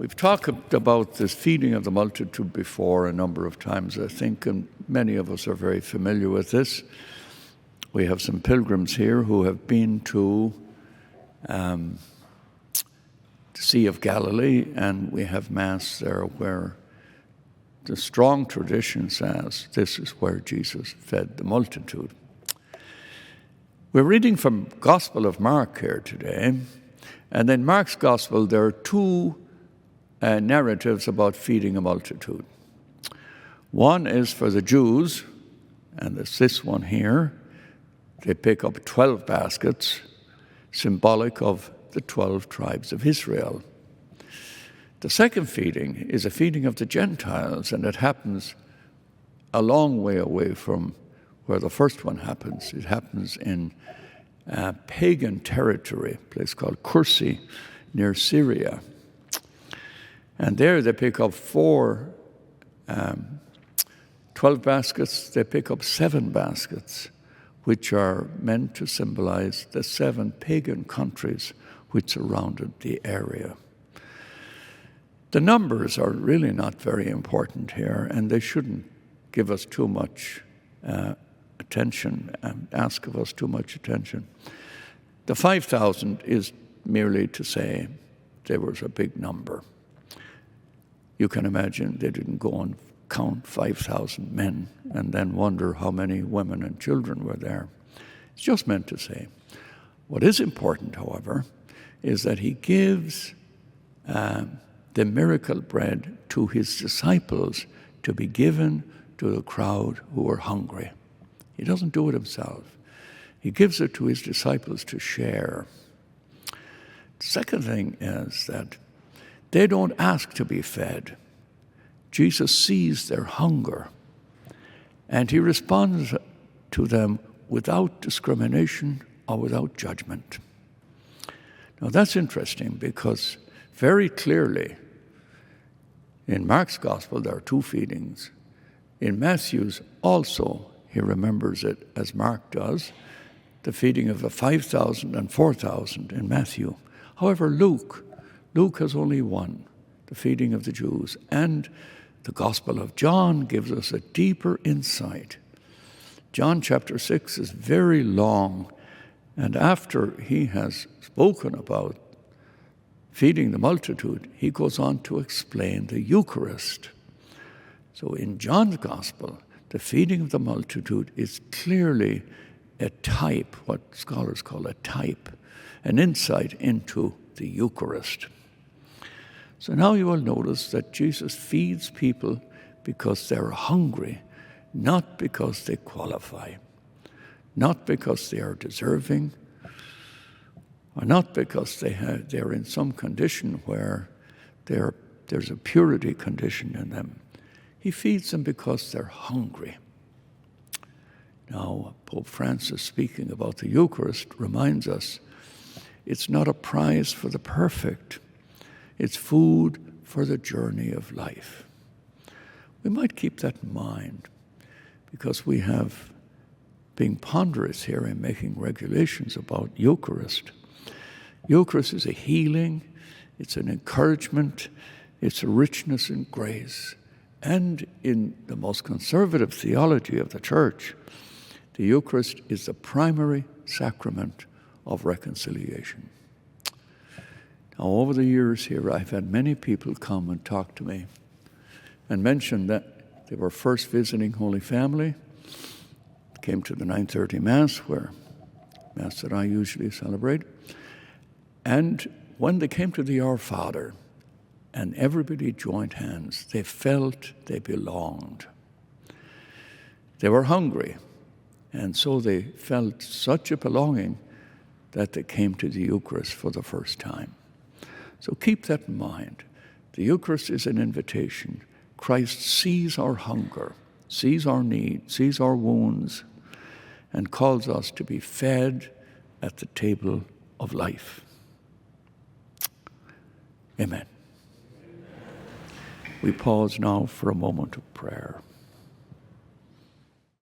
We've talked about this feeding of the multitude before a number of times, I think, and many of us are very familiar with this. We have some pilgrims here who have been to the Sea of Galilee, and we have Mass there where the strong tradition says this is where Jesus fed the multitude. We're reading from Gospel of Mark here today, and in Mark's Gospel there are two narratives about feeding a multitude. One is for the Jews, and it's this one here. They pick up 12 baskets, symbolic of the 12 tribes of Israel. The second feeding is a feeding of the Gentiles, and it happens a long way away from where the first one happens. It happens in pagan territory, a place called Kursi, near Syria. And there they pick up 12 baskets, they pick up 7 baskets, which are meant to symbolize the 7 pagan countries which surrounded the area. The numbers are really not very important here, and they shouldn't give us too much attention and ask of us too much attention. The 5,000 is merely to say there was a big number. You can imagine they didn't go and count 5,000 men and then wonder how many women and children were there. It's just meant to say. What is important, however, is that he gives the miracle bread to his disciples to be given to the crowd who were hungry. He doesn't do it himself. He gives it to his disciples to share. The second thing is that they don't ask to be fed. Jesus sees their hunger, and he responds to them without discrimination or without judgment. Now that's interesting because very clearly in Mark's Gospel there are 2 feedings. In Matthew's also, he remembers it as Mark does, the feeding of the 5,000 and 4,000 in Matthew. However, Luke has only one, the feeding of the Jews. And the Gospel of John gives us a deeper insight. John chapter 6 is very long, and after he has spoken about feeding the multitude, he goes on to explain the Eucharist. So in John's Gospel, the feeding of the multitude is clearly a type, what scholars call a type, an insight into the Eucharist. So now you will notice that Jesus feeds people because they're hungry, not because they qualify, not because they are deserving, or not because they're in some condition where there's a purity condition in them. He feeds them because they're hungry. Now, Pope Francis, speaking about the Eucharist, reminds us it's not a prize for the perfect. It's food for the journey of life. We might keep that in mind because we have been ponderous here in making regulations about Eucharist. Eucharist is a healing, it's an encouragement, it's a richness in grace. And in the most conservative theology of the Church, the Eucharist is the primary sacrament of reconciliation. Now, over the years here, I've had many people come and talk to me and mention that they were first visiting Holy Family, came to the 9:30 Mass, Mass that I usually celebrate, and when they came to the Our Father and everybody joined hands, they felt they belonged. They were hungry, and so they felt such a belonging that they came to the Eucharist for the first time. So keep that in mind. The Eucharist is an invitation. Christ sees our hunger, sees our need, sees our wounds, and calls us to be fed at the table of life. Amen. We pause now for a moment of prayer.